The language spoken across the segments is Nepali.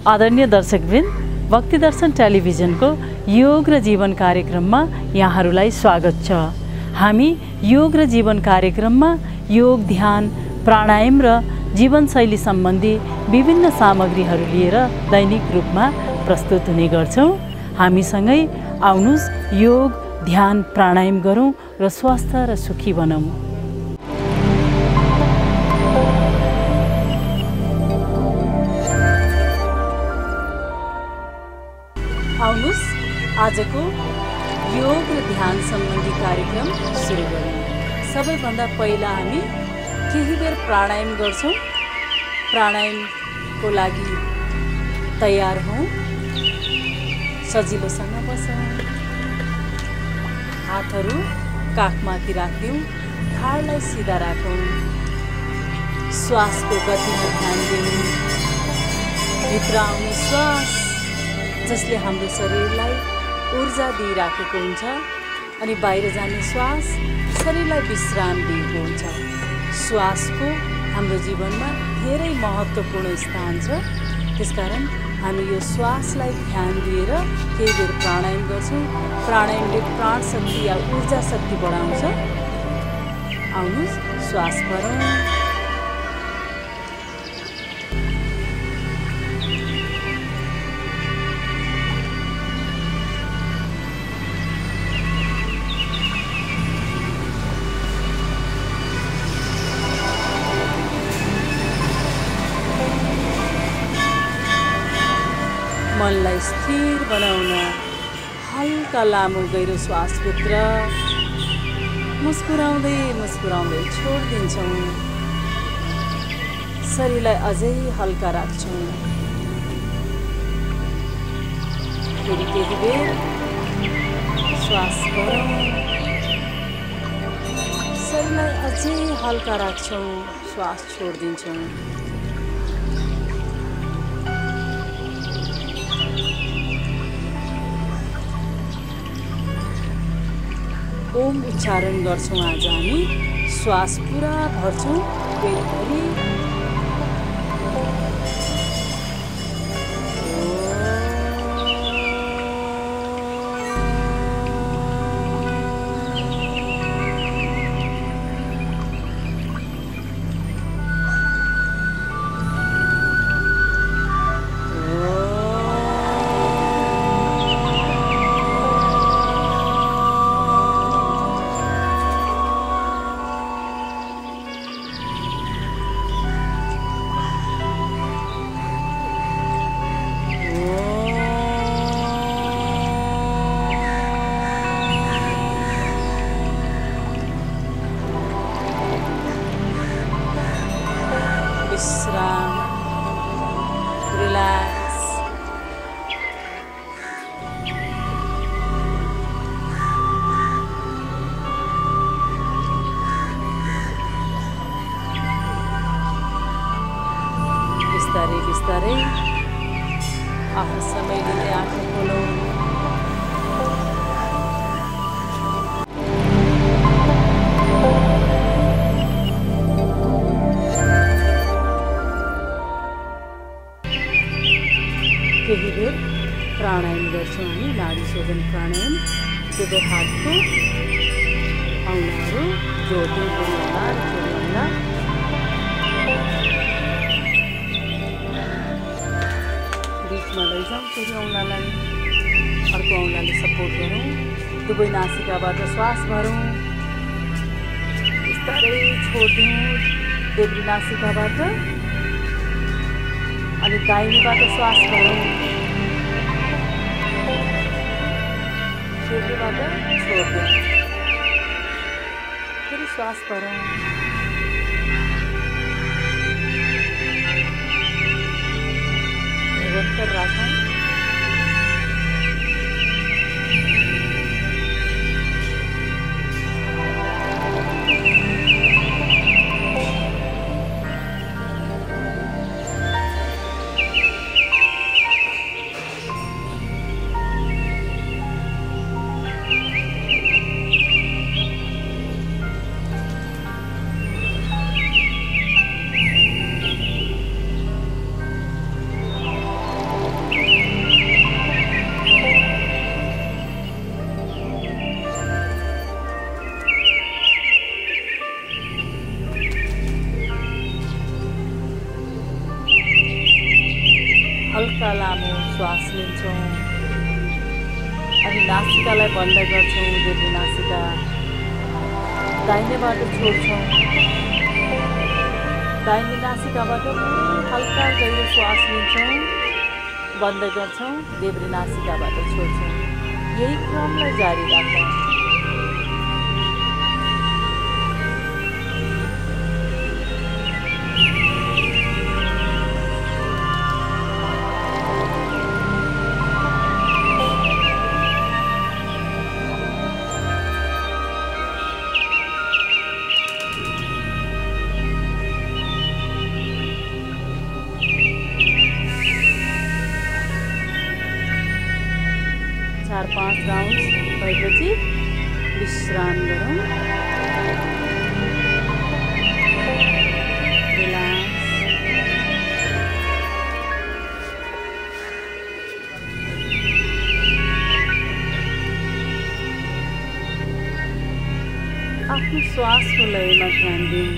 आदरणीय दर्शकवृन्द, भक्ति दर्शन टेलिभिजनको योग र जीवन कार्यक्रममा यहाँहरूलाई स्वागत छ। हामी योग र जीवन कार्यक्रममा योग, ध्यान, प्राणायाम र जीवनशैली सम्बन्धी विभिन्न सामग्रीहरू लिएर दैनिक रूपमा प्रस्तुत हुने गर्छौं। हामीसँगै आउनुस् योग, ध्यान, प्राणायाम गरौँ र स्वस्थ र सुखी बनौँ। आउनुस् आजको योग र ध्यान सम्बन्धी कार्यक्रम सुरु गरौँ। सबैभन्दा पहिला हामी केही बेर प्राणायाम गर्छौं। प्राणायामको लागि तयार हौं। सजिलोसँग बसौँ। हातहरू काखमाथि राख्यौं। घाडलाई सिधा राखौँ। श्वासको गतिमा ध्यान दिउँ। भित्र आउने श्वास जसले हाम्रो शरीरलाई ऊर्जा दिइराखेको हुन्छ अनि बाहिर जाने श्वास शरीरलाई विश्राम दिएको हुन्छ। श्वासको हाम्रो जीवनमा धेरै महत्त्वपूर्ण स्थान छ। त्यसकारण हामी यो श्वासलाई ध्यान दिएर केही बेर प्राणायाम गर्छौँ। प्राणायामले प्राण शक्ति या ऊर्जा शक्ति बढाउँछ। आउनुस् श्वास भरौँ। मनलाई स्थिर बनाउन हल्का लामो गहिरो श्वासभित्र मुस्कुराउँदै मुस्कुराउँदै छोडिदिन्छौँ। शरीरलाई अझै हल्का राख्छौँ। फेरि केही बेर श्वास गरौँ। शरीरलाई अझै हल्का राख्छौँ। श्वास छोडिदिन्छौँ। ओम उच्चारण गर्छौं। आज हामी श्वास पुरा भर्छौं पेटभरि। विश्राम, रिलैक्स। बिस्तारै बिस्तारै आफ्नो समय लिँदै आँखा खोलौँ। केही बेर प्राणायाम गर्छौँ हामी। नाडी शोधन प्राणायाम। दुवै हातको औँलाहरू जोड्दै बुढी औँला र छोरी औँला। बिचमा लैजाउँ छोरी औँलालाई। अर्को औँलाले सपोर्ट गरौँ। दुवै नासिकाबाट श्वास भरौँ। बिस्तारै छोडिदिउँ देब्रे नासिकाबाट अनि दाहिनेबाट श्वास भरौँ। देब्रेबाट छोडिदिउँ। फेरि श्वास भरौँ। निरन्तर राखौँ। श्वास लिन्छौँ अनि नासिकालाई बन्द गर्छौँ। देब्रे नासिका दाहिने बाटो छोड्छौँ। दाहिने नासिकाबाट हल्का गहिरो श्वास लिन्छौँ, बन्द गर्छौँ, देब्रे नासिकाबाट छोड्छौँ। यही क्रमलाई जारी राखौँ। चार 5 राउन्ड भएपछि विश्राम गरौँ। रिल्याक्स। आफ्नो श्वासको लयमा ध्यान दिउँ।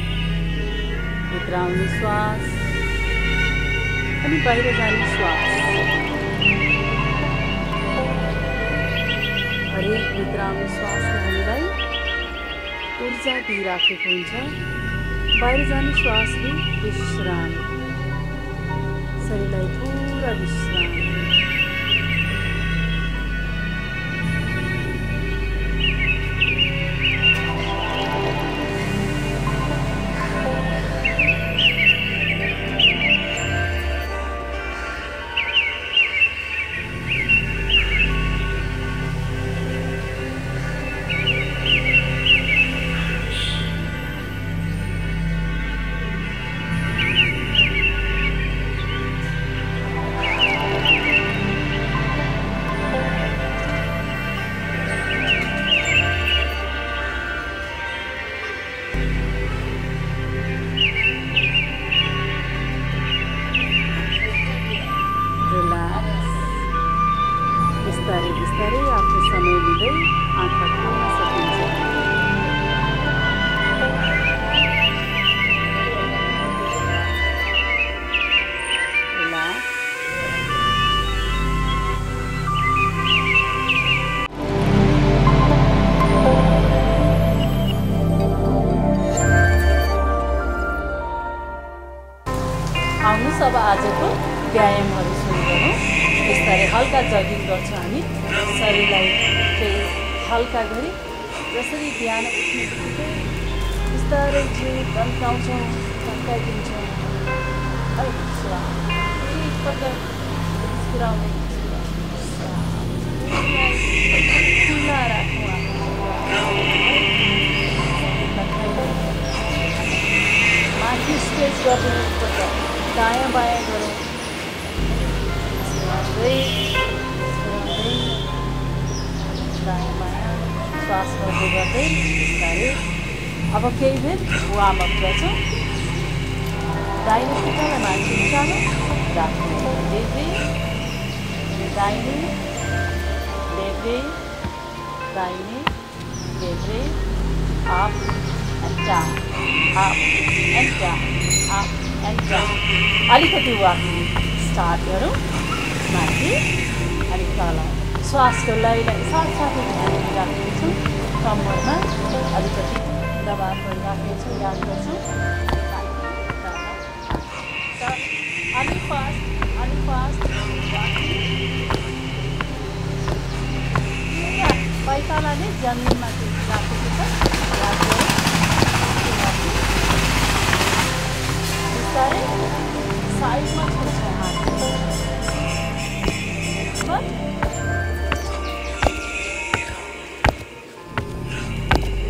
भित्र आउने श्वास अनि बाहिर जाने श्वास। हरेक भित्र आउने श्वासले हामीलाई ऊर्जा दिइराखेको हुन्छ। बाहिर जाने श्वासले विश्राम, शरीरलाई पुरा विश्राम। बिस्तारै बिस्तारै आफ्नो समय लिँदै आँखा खोल्न सकिन्छ। आउनुहोस् अब आजको व्यायामहरू सुरु गरौँ। बिस्तारै हल्का जगिङ गर्छौँ हामी। शरीरलाई फेरि हल्का गरी जसरी बिहान उठ्ने बित्तिकै बिस्तारै जिउ तन्काउँछौँ, तन्काइदिन्छौँ। एकपल्ट पुऱ्याउने खुल्ला राखौँ। माथि स्ट्रेच गर्छौँ। एकपल्ट दायाँ बायाँ गरौँ। दायाँ बायाँ श्वास गर्दै गर्दै बिस्तारै अब केही बेर वार्मअप गर्छौँ। दाहिने खुट्टालाई माथि उचाल्नु, राख्नु, देब्रे दाहिने, देब्रे दाहिने, देब्रे, up and down, up and down, up and down. अलिकति वाकिङ स्टार्ट गरौँ। माथि अनि तल श्वासको लयलाई साथसाथै ध्यान दिइराख्नेछौँ। कम्मरमा अलिकति दबाव गरिराख्नेछौँ। याद गर्छौँ अलिक फास्ट पैतालाले जमिनमा राखेको छ। याद गरौँ। बिस्तारै साइडमा छोड्छौँ हात।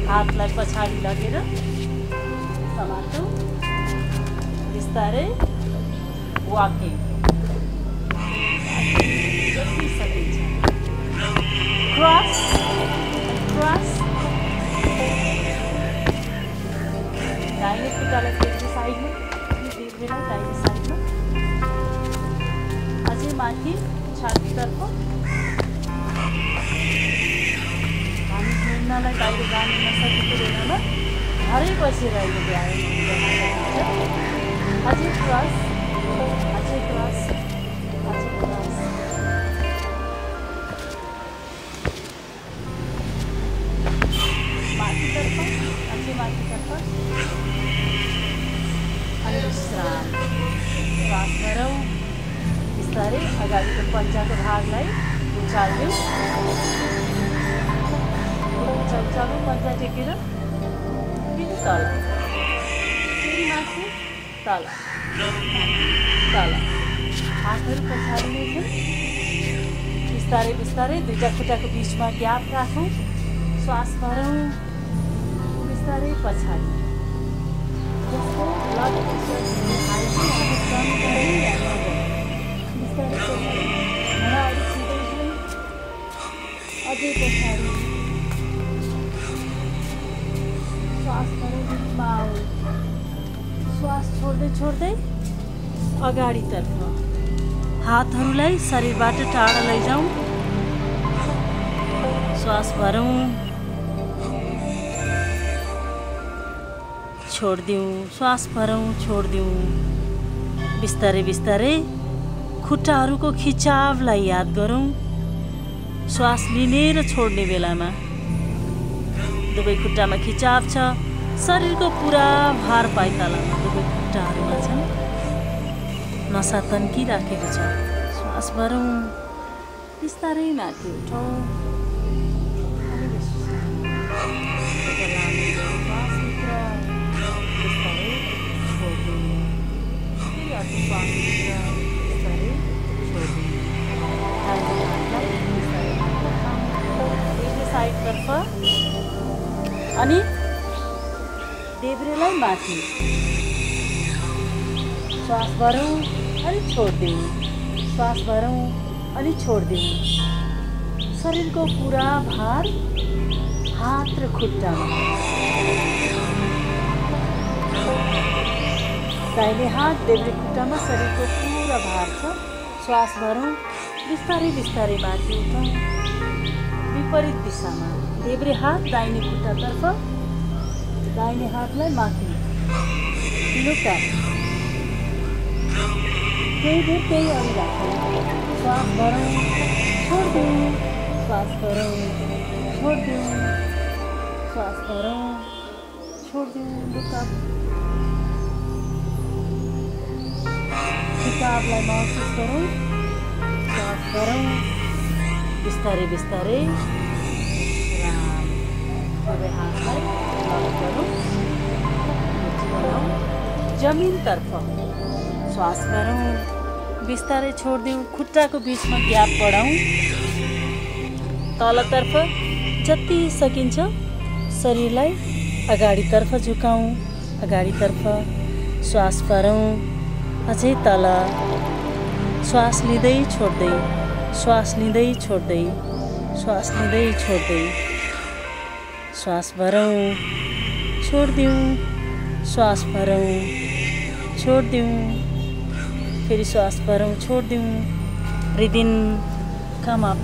हातलाई पछाडि लगेर समातौँ। बिस्तारै वाकिङ जति सकिन्छ। Cross cross. दाहिने खुट्टालाई फेरि साइडमा, देब्रेलाई दाहिने साइडमा, अझै माथि छातीतर्फ। हामी हिँड्नलाई बाहिर जानु नसकेको बेलामा घरै बसेर अहिले व्यायाम गर्न सकिन्छ। अझै क्रस, अझै क्रस, अझै क्रस। माथितर्फ अनि विश्राम। श्वास भरौँ। बिस्तारै अगाडिको पन्जाको भागलाई उचाल्यौँ। उचाल्यौँ पन्जा टेकेर फेरि तल, फेरि माथि, तल तल। हातहरू पछाडि नै छन्। बिस्तारै बिस्तारै दुईटा खुट्टाको बिचमा ग्याप राखौँ। श्वास भरौँ। बिस्तारै पछाडि। जस्तो ब्लड प्रेसर हाई चाहिँ हामी कम गरौँ या नगरौँ। बिस्तारै पछाडि। घुँडा अलिक सिधै जाउँ। अझै पछाडि। श्वास भरौँ, बिचमा आऊ। श्वास छोड्दै छोड्दै अगाडितर्फ। हातहरूलाई शरीरबाट टाढा लैजाउँ। श्वास भरौँ। छोडिदिउँ। श्वास भरौँ, छोडिदिउँ। बिस्तारै बिस्तारै खुट्टाहरूको खिचावलाई याद गरौँ। श्वास लिने र छोड्ने बेलामा दुवै खुट्टामा खिचाव छ। शरीरको पुरा भार पाइतालामा दुवै खुट्टाहरूमा छन्। नसा तन्किराखेको छ। श्वास भरौँ। बिस्तारै माथि उठौँ। अनि बिस्तारै छोडिदिउँ। फेरि अर्को श्वास बिस्तारै छोडिदिउँ। एक साइडतर्फ अनि देब्रेलाई माथि। श्वास भरौँ अनि छोडिदिउँ। श्वास भरौँ अनि छोडिदिउँ। शरीरको पुरा भार हात र खुट्टामा। दाहिने हात देब्रे खुट्टामा शरीरको पुरा भार छ। श्वास भरौँ। बिस्तारै बिस्तारै माथि उठौँ। विपरीत दिशामा देब्रे हात दाहिने खुट्टातर्फ, दाहिने हातलाई माथि लुका। केही बेर त्यही अघि राखौँ। श्वास भरौँ, छोडिदिउँ। श्वास भरौँ, छोडिदिउँ। श्वास भरौँ, छोडिदिउँ। लुका। खिचावलाई महसुस गरौँ। श्वास भरौँ। बिस्तारै बिस्तारै दुवै हातलाई लक गरौँ। जमिनतर्फ श्वास भरौँ। बिस्तारै छोडिदिउँ। खुट्टाको बिचमा ग्याप बढाउँ। तलतर्फ जति सकिन्छ शरीरलाई अगाडितर्फ झुकाउँ। अगाडितर्फ श्वास भरौँ। अझै तल। श्वास लिँदै छोड्दै, श्वास लिँदै छोड्दै, श्वास लिँदै छोड्दै। श्वास भरौँ, छोडिदिउँ। श्वास भरौँ, छोडिदिउँ। फेरि श्वास भरौँ, छोडिदिउँ। Breathe in, come up.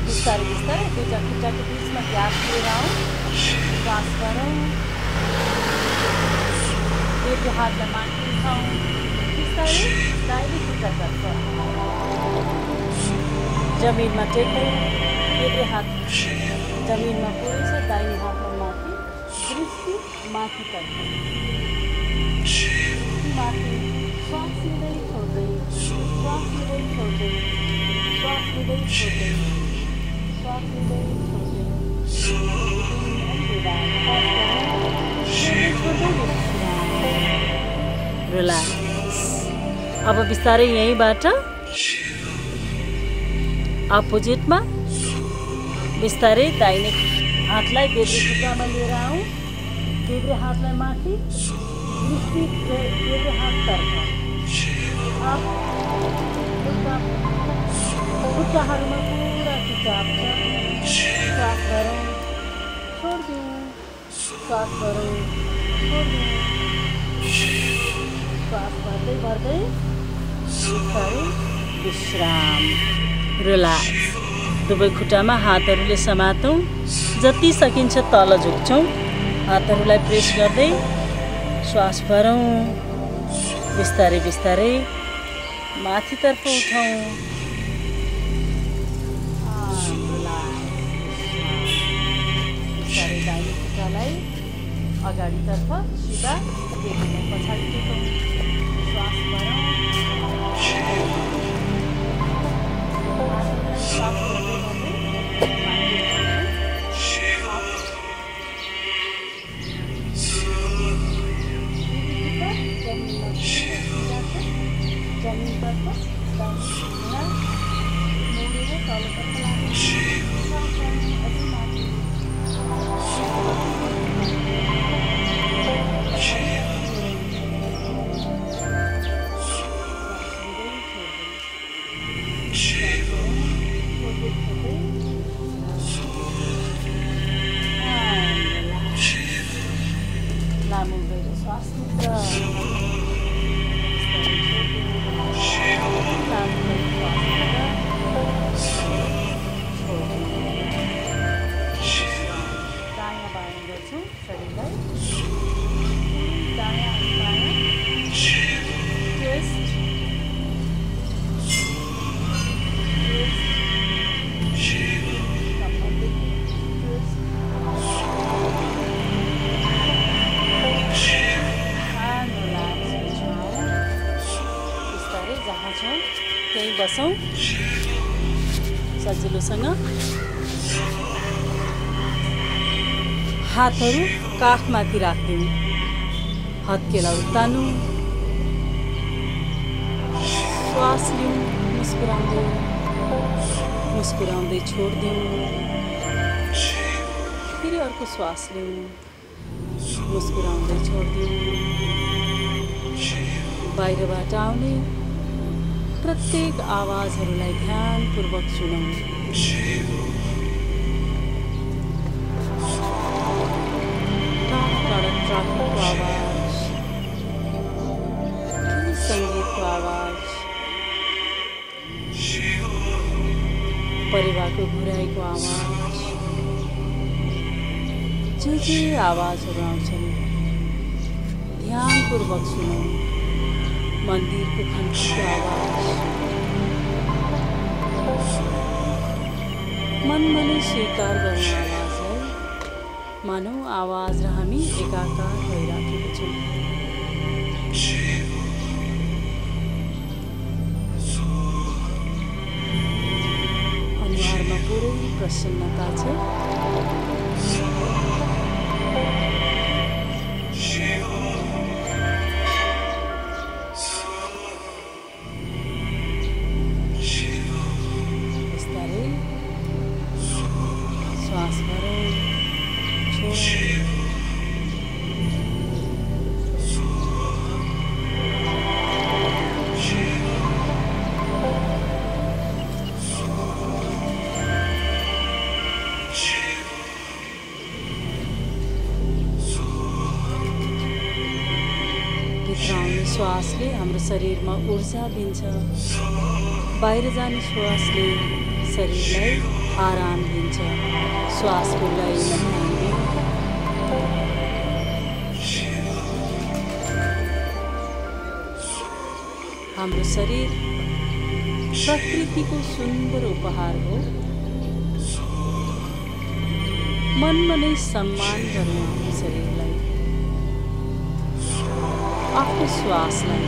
बिस्तारै बिस्तारै दुईटा खुट्टाको बिचमा ग्याप लिएर आउँ। श्वास भरौँ। देब्रे हातलाई माथि उठाउँ। बिस्तारै दाहिने खुट्टातर्फ जमिनमा टेकौँ। देब्रे हात जमिनमा पुगेछ। दाहिने हातलाई माथि, दृष्टि माथितर्फ माथि। श्वास लिँदै छोड्दै, श्वास लिँदै छोड्दै, श्वास लिँदै छोड्दै, श्वास लिँदै छोड्दै। रिल्याक्स। अब बिस्तारै यहीँबाट अपोजिटमा बिस्तारै दाहिने हातलाई देब्रे खुट्टामा लिएर आउँ। देब्रे हातलाई माथि, दृष्टि देब्रे हाततर्फ। खुट्टाहरूमा पुरा खिचाव छ। श्वास भरौँ, छोडिदिउँ। श्वास भरौँ, छोडिदिउँ। श्वास भर्दै भर्दै बिस्तारै विश्राम। रिल्याक्स। दुवै खुट्टामा हातहरूले समातौँ। जति सकिन्छ तल झुक्छौँ। हातहरूलाई प्रेस गर्दै श्वास भरौँ, बिस्तारै बिस्तारै माथितर्फ उठाउँ। बिस्तारै दाहिने खुट्टालाई अगाडितर्फ सिधा टेक्ने पछाडि टेकौँ। श्वास भरौँ। त्यही बसौँ सजिलोसँग। हातहरू काखमाथि राख्दिउँ, हत्केला तानौँ, श्वास लिउँ, मुस्कुराउँदै मुस्कुराउँदै छोडिदिउँ। फेरि अर्को श्वास लिउँ, मुस्कुराउँदै छोडिदिउँ। बाहिरबाट आउने प्रत्येक आवाजहरूलाई ध्यानपूर्वक सुनौँ। टाढा ट्राफिकको आवाज, सङ्गीतको आवाज, परिवारको घुराइको आवाज, जे आवाजहरू आउँछन् ध्यानपूर्वक सुनौँ। मन्दिरको घन्टीको आवाज, मनमा नै स्वीकार गर्ने आवाजलाई मानौ आवाज र हामी एकाकार भइराखेको छौँ। अनुहारमा पुरै प्रसन्नता छ। श्वासले हाम्रो शरीरमा ऊर्जा दिन्छ, बाहिर जाने श्वासले शरीरलाई आराम दिन्छ। श्वासको लयमा ध्यान दिउँ। हाम्रो शरीर प्रकृतिको सुन्दर उपहार हो। मनमा नै सम्मान गरौँ आफ्नो शरीरलाई, आफ्नो श्वासलाई।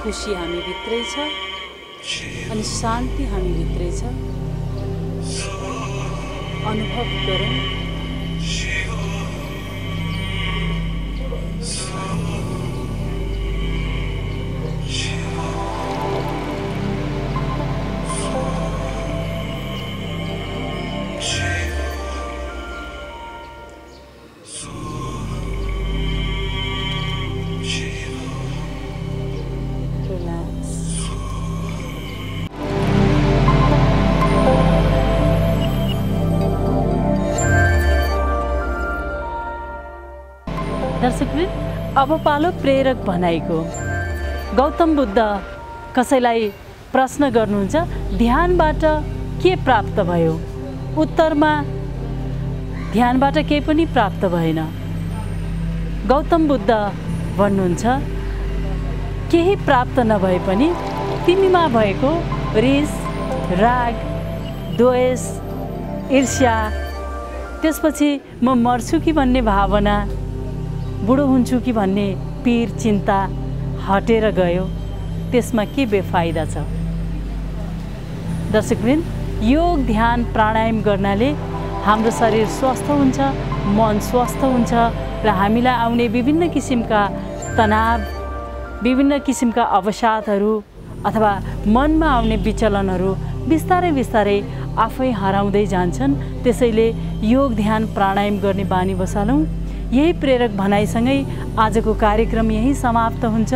खुसी हामी भित्रै छ अनि शान्ति हामी भित्रै छ। अनुभव गरौँ। दर्शकवृन्द, अब पालो प्रेरक भनाइको। गौतम बुद्ध कसैलाई प्रश्न गर्नुहुन्छ, ध्यानबाट के प्राप्त भयो? उत्तरमा ध्यानबाट केही पनि प्राप्त भएन। गौतम बुद्ध भन्नुहुन्छ, केही प्राप्त नभए पनि तिमीमा भएको रिस, राग, द्वेष, ईर्ष्या, त्यसपछि म मर्छु कि भन्ने भावना, बुढो हुन्छु कि भन्ने पीर चिन्ता हटेर गयो। त्यसमा के बेफाइदा छ? दर्शकवृन्द, योग ध्यान प्राणायाम गर्नाले हाम्रो शरीर स्वस्थ हुन्छ, मन स्वस्थ हुन्छ र हामीलाई आउने विभिन्न किसिमका तनाव, विभिन्न किसिमका अवसादहरू अथवा मनमा आउने विचलनहरू बिस्तारै बिस्तारै आफै हराउँदै जान्छन्। त्यसैले योग ध्यान प्राणायाम गर्ने बानी बसालौँ। यही प्रेरक भनाइसँगै आजको कार्यक्रम यही समाप्त हुन्छ।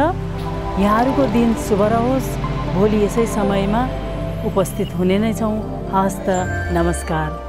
यहाँहरूको दिन शुभ रहोस्। भोलि यसै समयमा उपस्थित हुने नै छौँ। हस्त नमस्कार।